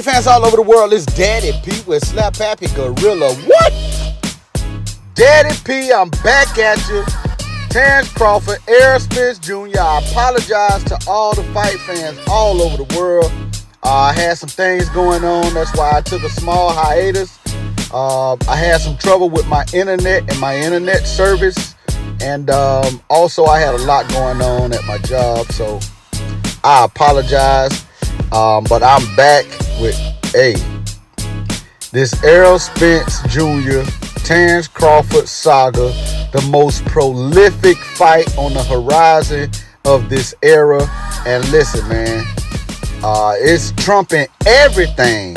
Fight fans all over the world, it's Daddy P with Slap Happy Gorilla. What? Daddy P, I'm back at you. Terence Crawford, Errol Spence Jr. I apologize to all the fight fans all over the world. I had some things going on. That's why I took a small hiatus. I had some trouble with my internet and my internet service. And also I had a lot going on at my job. So I apologize. But I'm back with this Errol Spence Jr. Terence Crawford saga, the most prolific fight on the horizon of this era. And listen, man, it's trumping everything.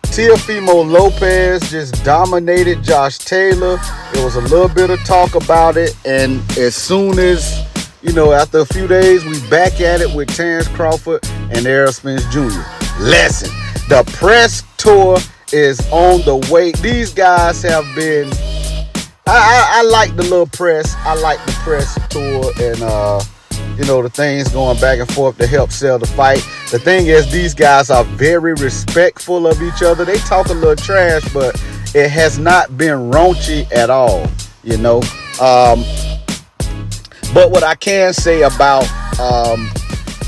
Teofimo Lopez just dominated Josh Taylor. There was a little bit of talk about it, and as soon as, after a few days, we back at it with Terence Crawford and Errol Spence Jr. Listen, the press tour is on the way. These guys have been, I like the little press. I like the press tour and, the things going back and forth to help sell the fight. The thing is, these guys are very respectful of each other. They talk a little trash, but it has not been raunchy at all, But what I can say about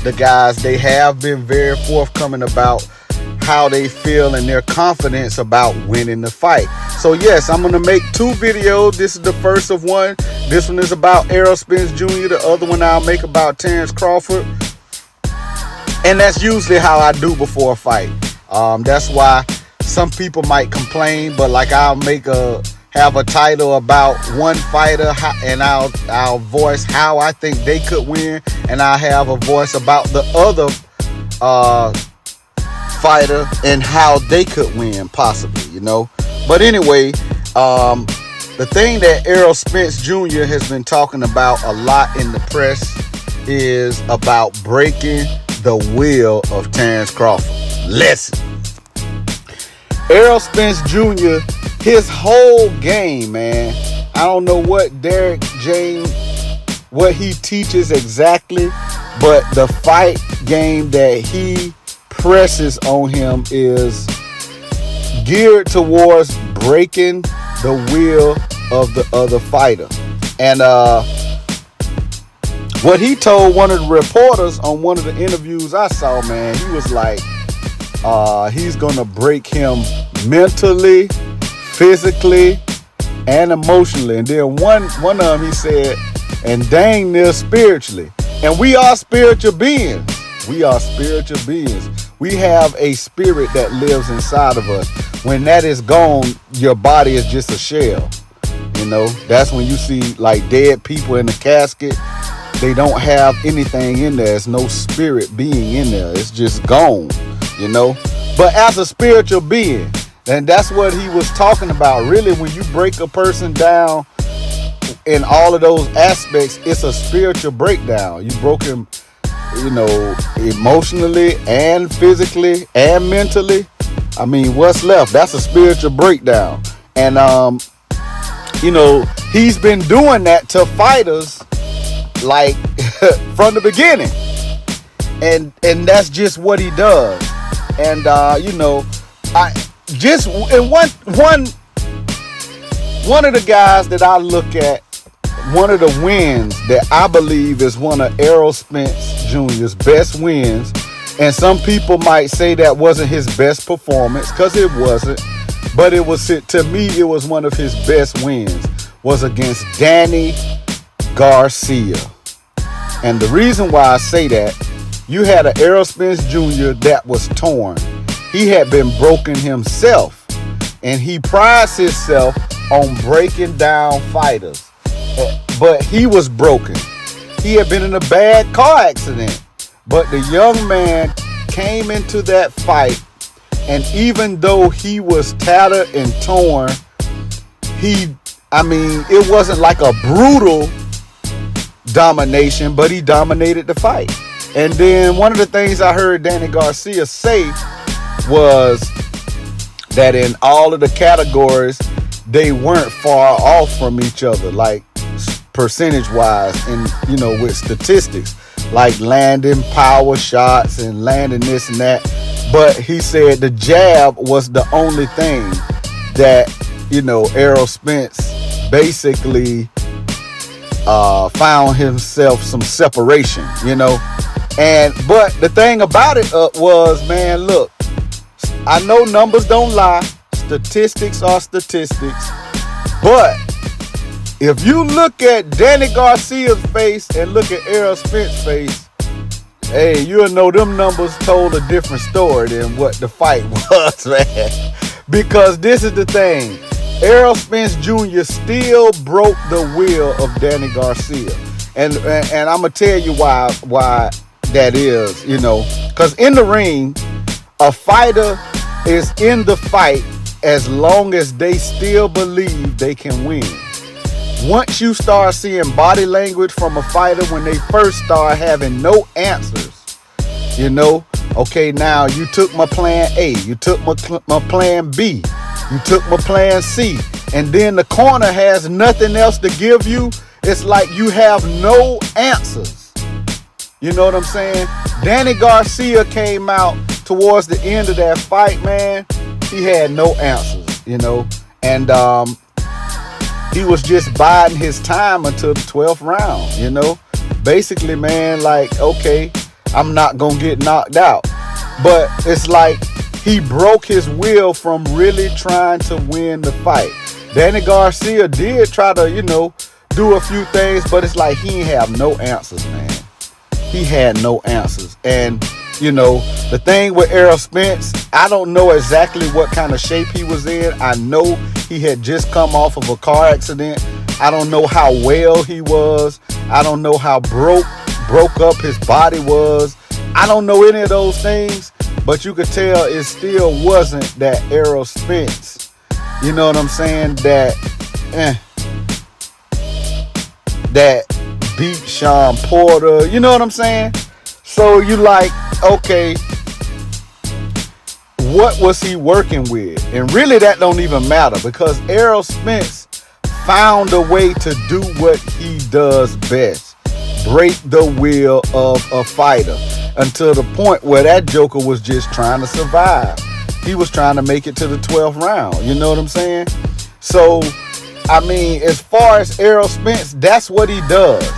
the guys, they have been very forthcoming about how they feel and their confidence about winning the fight. So yes, I'm going to make 2 videos. This is the first of one. This one is about Errol Spence Jr. The other one I'll make about Terence Crawford. And that's usually how I do before a fight. That's why some people might complain, but like I'll have a title about one fighter and I'll voice how I think they could win, and I'll have a voice about the other fighter and how they could win possibly, But anyway, the thing that Errol Spence Jr. has been talking about a lot in the press is about breaking the will of Terence Crawford. Listen, Errol Spence Jr., his whole game, man, I don't know what Derek James, what he teaches exactly, but the fight game that he presses on him is geared towards breaking the will of the other fighter. And what he told one of the reporters on one of the interviews I saw, man, he was like, he's gonna break him mentally, physically, and emotionally. And then one of them, he said, and dang near spiritually. And we are spiritual beings. We are spiritual beings. We have a spirit that lives inside of us. When that is gone, your body is just a shell. That's when you see like dead people in the casket. They don't have anything in there. There's no spirit being in there. It's just gone, But as a spiritual being, and that's what he was talking about. Really, when you break a person down in all of those aspects, it's a spiritual breakdown. You broke him, emotionally and physically and mentally. I mean, what's left? That's a spiritual breakdown. And, he's been doing that to fighters like from the beginning. And that's just what he does. And, one of the guys that I look at, one of the wins that I believe is one of Errol Spence Jr.'s best wins, and some people might say that wasn't his best performance, because it wasn't, but to me, it was one of his best wins, was against Danny Garcia. And the reason why I say that, you had an Errol Spence Jr. that was torn. He had been broken himself, and he prides himself on breaking down fighters. But he was broken. He had been in a bad car accident. But the young man came into that fight, and even though he was tattered and torn, it wasn't like a brutal domination, but he dominated the fight. And then one of the things I heard Danny Garcia say was that in all of the categories, they weren't far off from each other, like percentage wise, and with statistics like landing power shots and landing this and that. But he said the jab was the only thing that, Errol Spence basically found himself some separation, but the thing about it was, man, look, I know numbers don't lie, statistics are statistics, but if you look at Danny Garcia's face and look at Errol Spence's face, hey, you'll know them numbers told a different story than what the fight was, man. Because this is the thing. Errol Spence Jr. still broke the will of Danny Garcia. And I'm going to tell you why that is, Because in the ring, a fighter is in the fight as long as they still believe they can win. Once you start seeing body language from a fighter when they first start having no answers, okay, now you took my plan A, you took my plan B, you took my plan C, and then the corner has nothing else to give you. It's like you have no answers. You know what I'm saying? Danny Garcia came out towards the end of that fight, man. He had no answers, and he was just biding his time until the 12th round, Basically, man, like, okay, I'm not going to get knocked out. But it's like he broke his will from really trying to win the fight. Danny Garcia did try to, do a few things, but it's like he ain't have no answers, man. He had no answers. And, the thing with Errol Spence, I don't know exactly what kind of shape he was in. I know he had just come off of a car accident. I don't know how well he was. I don't know how broke up his body was. I don't know any of those things, but you could tell it still wasn't that Errol Spence. You know what I'm saying? That beat Sean Porter. You know what I'm saying? So you like, okay, what was he working with? And really that don't even matter, because Errol Spence found a way to do what he does best. Break the will of a fighter until the point where that joker was just trying to survive. He was trying to make it to the 12th round. You know what I'm saying? So, I mean, as far as Errol Spence, that's what he does.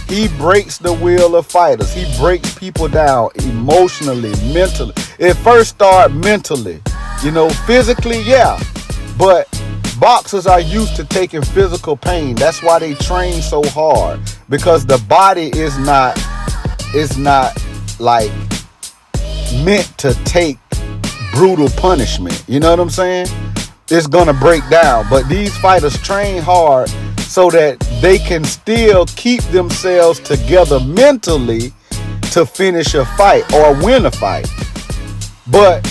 He breaks the will of fighters. He breaks people down emotionally, mentally. It first started mentally. Physically, yeah. But boxers are used to taking physical pain. That's why they train so hard. Because the body is not like meant to take brutal punishment. You know what I'm saying? It's gonna break down. But these fighters train hard so that they can still keep themselves together mentally to finish a fight or win a fight. But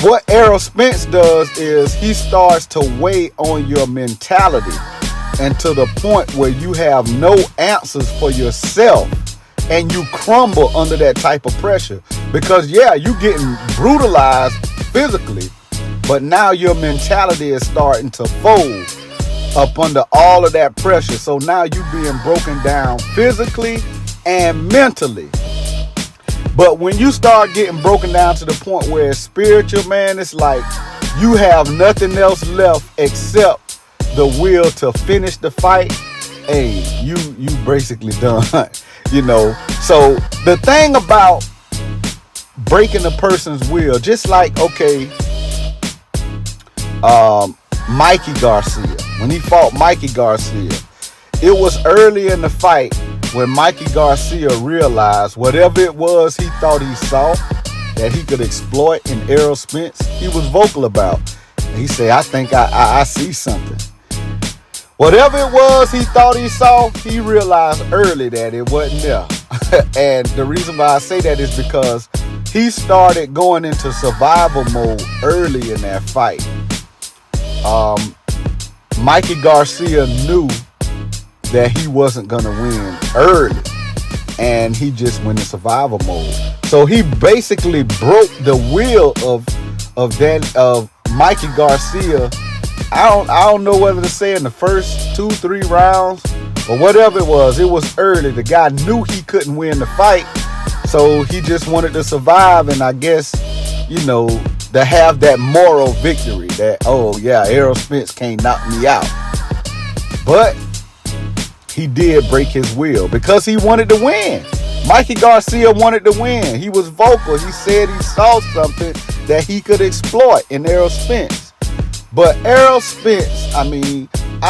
what Errol Spence does is he starts to weigh on your mentality, and to the point where you have no answers for yourself and you crumble under that type of pressure. Because yeah, you getting brutalized physically, but now your mentality is starting to fold up under all of that pressure. So now you being broken down physically and mentally. But when you start getting broken down to the point where it's spiritual, man, it's like you have nothing else left except the will to finish the fight. Hey, you basically done. So the thing about breaking a person's will, just like, okay, Mikey Garcia, when he fought Mikey Garcia, it was early in the fight when Mikey Garcia realized whatever it was he thought he saw that he could exploit in Errol Spence, he was vocal about. And he said, I think I see something. Whatever it was he thought he saw, he realized early that it wasn't there. And the reason why I say that is because he started going into survival mode early in that fight. Mikey Garcia knew that he wasn't going to win early, and he just went in survival mode. So he basically broke the will of Mikey Garcia. I don't know whether to say in the first 2-3 rounds or whatever it was. It was early. The guy knew he couldn't win the fight, So he just wanted to survive, and I guess, to have that moral victory that, oh yeah, Errol Spence can't knock me out. But he did break his will because he wanted to win. Mikey Garcia wanted to win. He was vocal. He said he saw something that he could exploit in Errol Spence. But Errol Spence, I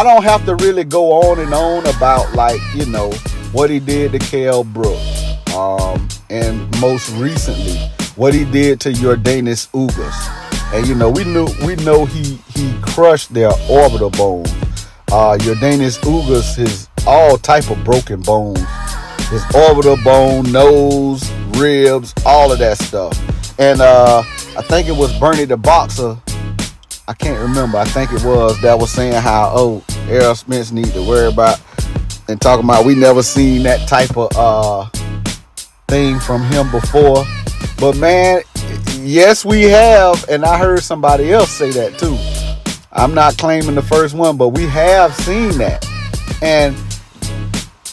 don't have to really go on and on about, what he did to Kell Brook. And most recently, what he did to Yordenis Ugas. And, we know he crushed their orbital bones. Yordenis Ugas, his all type of broken bones. His orbital bone, nose, ribs, all of that stuff. And I think it was Bernie the Boxer, I can't remember, I think it was, that was saying how, Errol Spence need to worry about, and talking about we never seen that type of thing from him before. But man, yes we have, and I heard somebody else say that too. I'm not claiming the first one, but we have seen that. And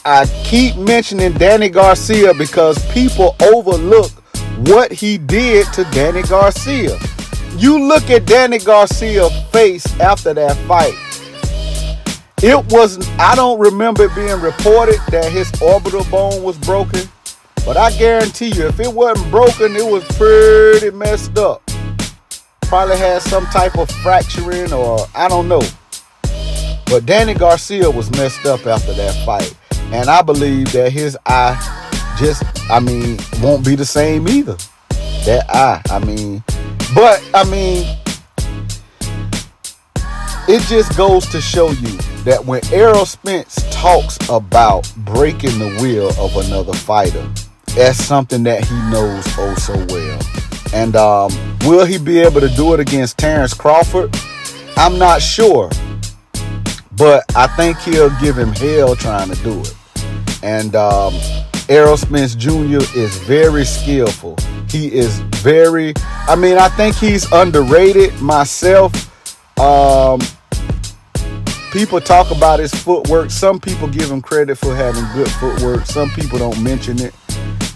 I keep mentioning Danny Garcia because people overlook what he did to Danny Garcia. You look at Danny Garcia's face after that fight. I don't remember it being reported that his orbital bone was broken, but I guarantee you, if it wasn't broken, it was pretty messed up. Probably had some type of fracturing, or I don't know. But Danny Garcia was messed up after that fight. And I believe that his eye won't be the same either. That eye, it just goes to show you that when Errol Spence talks about breaking the will of another fighter, that's something that he knows oh so well. And will he be able to do it against Terence Crawford? I'm not sure. But I think he'll give him hell trying to do it. And Errol Spence Jr. is very skillful. He is very, I think he's underrated myself. People talk about his footwork. Some people give him credit for having good footwork. Some people don't mention it.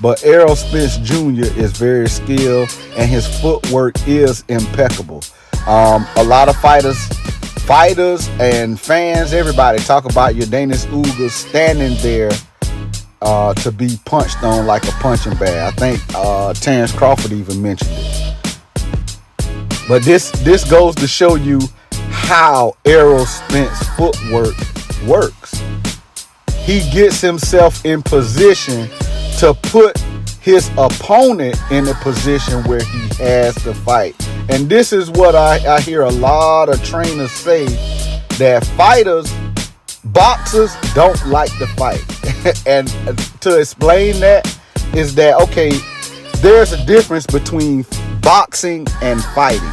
But Errol Spence Jr. is very skilled, and his footwork is impeccable. A lot of fighters and fans, everybody talk about Yordenis Ugas standing there to be punched on like a punching bag. I think Terence Crawford even mentioned it. But this goes to show you how Errol Spence footwork works. He gets himself in position to put his opponent in a position where he has to fight. And this is what I hear a lot of trainers say, that boxers don't like to fight. And to explain that is that, okay, there's a difference between boxing and fighting.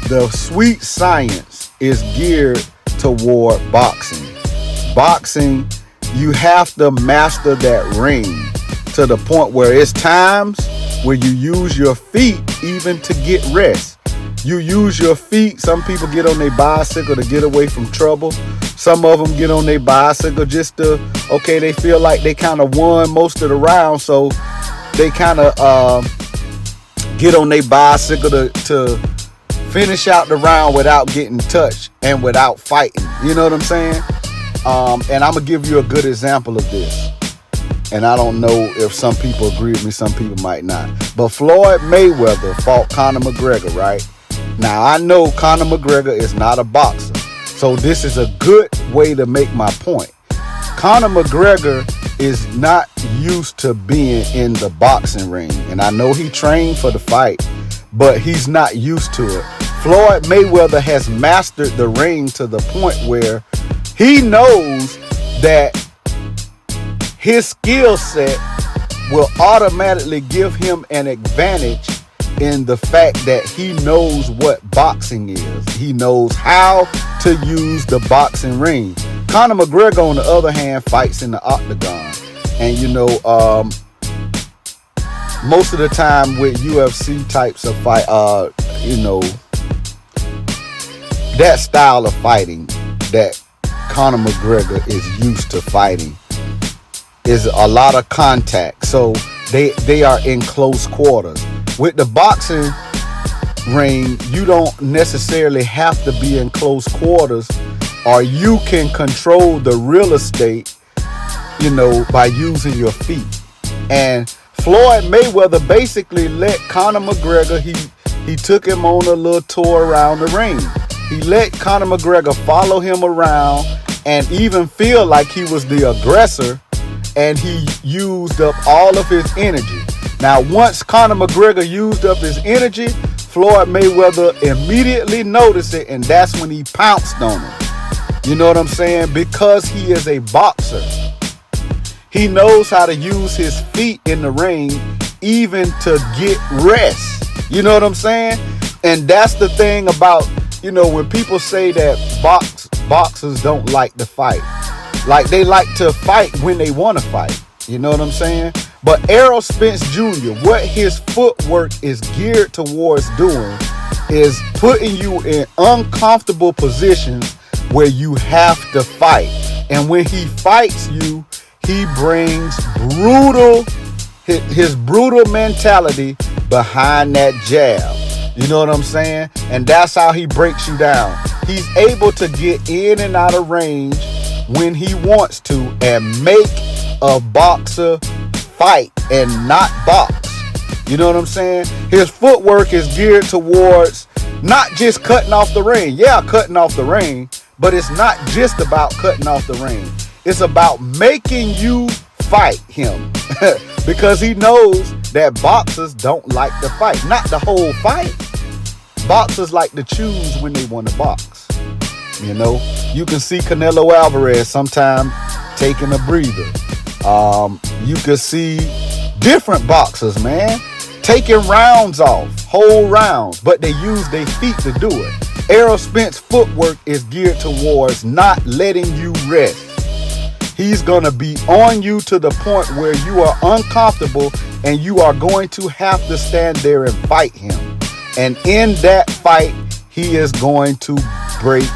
The sweet science is geared toward boxing. Boxing, you have to master that ring to the point where it's times where you use your feet even to get rest. You use your feet. Some people get on their bicycle to get away from trouble. Some of them get on their bicycle just to, they feel like they kind of won most of the round, so they kind of get on their bicycle to finish out the round without getting touched and without fighting. You know what I'm saying? And I'm going to give you a good example of this. And I don't know if some people agree with me, some people might not. But Floyd Mayweather fought Conor McGregor, right? Now, I know Conor McGregor is not a boxer. So this is a good way to make my point. Conor McGregor is not used to being in the boxing ring. And I know he trained for the fight, but he's not used to it. Floyd Mayweather has mastered the ring to the point where he knows that his skill set will automatically give him an advantage in the fact that he knows what boxing is. He knows how to use the boxing ring. Conor McGregor, on the other hand, fights in the octagon. And, most of the time with UFC types of fight, that style of fighting that Conor McGregor is used to fighting is a lot of contact. So they are in close quarters. With the boxing ring, you don't necessarily have to be in close quarters, or you can control the real estate, by using your feet. And Floyd Mayweather basically let Conor McGregor, he took him on a little tour around the ring. He let Conor McGregor follow him around and even feel like he was the aggressor, and he used up all of his energy. Now, once Conor McGregor used up his energy, Floyd Mayweather immediately noticed it, and that's when he pounced on him. You know what I'm saying? Because he is a boxer. He knows how to use his feet in the ring even to get rest. You know what I'm saying? And that's the thing about, when people say that boxers don't like to fight. Like, they like to fight when they want to fight. You know what I'm saying? But Errol Spence Jr., what his footwork is geared towards doing is putting you in uncomfortable positions where you have to fight. And when he fights you, he brings his brutal mentality behind that jab. You know what I'm saying? And that's how he breaks you down. He's able to get in and out of range when he wants to and make a boxer fight and not box. You know what I'm saying? His footwork is geared towards not just cutting off the ring. Yeah, cutting off the ring, but it's not just about cutting off the ring. It's about making you fight him because he knows that boxers don't like to fight. Not the whole fight. Boxers like to choose when they want to box. You can see Canelo Alvarez sometime taking a breather. You can see different boxers, man, taking rounds off, whole rounds, but they use their feet to do it. Errol Spence footwork is geared towards not letting you rest. He's going to be on you to the point where you are uncomfortable and you are going to have to stand there and fight him. And in that fight, he is going to break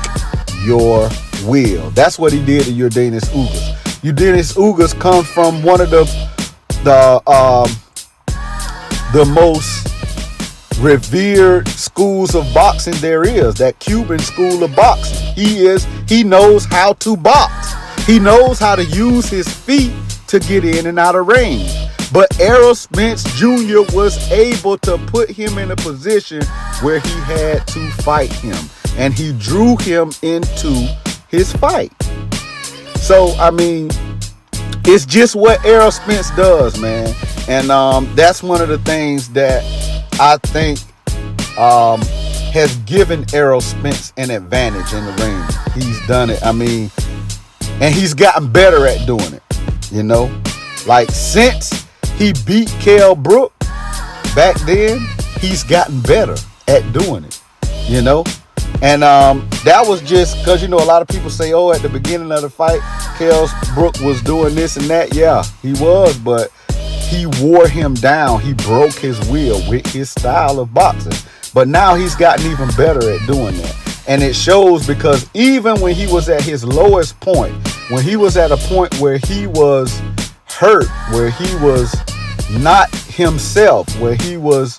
your will. That's what he did to Yordenis Ugas. Yordenis Ugas comes from one of the most revered schools of boxing there is, that Cuban school of boxing. He knows how to box. He knows how to use his feet to get in and out of range. But Errol Spence Jr. was able to put him in a position where he had to fight him. And he drew him into his fight. So, it's just what Errol Spence does, man. And that's one of the things that I think has given Errol Spence an advantage in the ring. He's done it. And he's gotten better at doing it. Like, since he beat Kell Brook back then, he's gotten better at doing it. And that was just because, a lot of people say, at the beginning of the fight, Kell Brook was doing this and that. Yeah, he was, but he wore him down. He broke his will with his style of boxing. But now he's gotten even better at doing that. And it shows because even when he was at his lowest point, when he was at a point where he was hurt, where he was not himself, where he was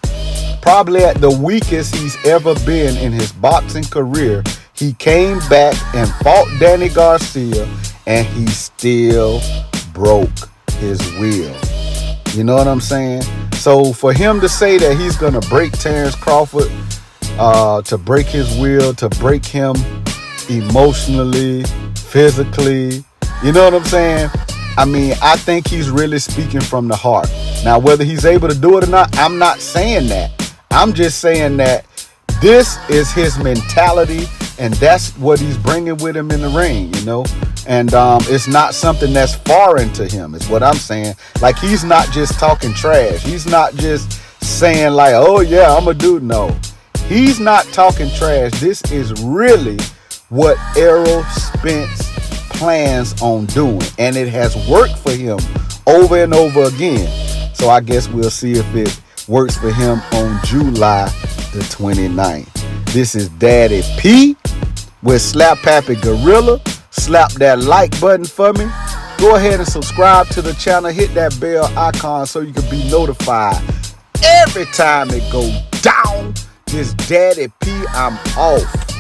probably at the weakest he's ever been in his boxing career, he came back and fought Danny Garcia, and he still broke his will. You know what I'm saying? So for him to say that he's going to break Terence Crawford, to break his will, to break him emotionally, physically, you know what I'm saying? I think he's really speaking from the heart. Now, whether he's able to do it or not, I'm not saying that. I'm just saying that this is his mentality, and that's what he's bringing with him in the ring, And it's not something that's foreign to him, is what I'm saying. Like, he's not just talking trash. He's not just saying like, oh yeah, I'm a dude. No, he's not talking trash. This is really what Errol Spence plans on doing, and it has worked for him over and over again. So I guess we'll see if it works for him on July the 29th. This is Daddy P with Slap Happy Gorilla. Slap that like button for me. Go ahead and subscribe to the channel. Hit that bell icon so you can be notified every time it goes down. This Daddy P, I'm off.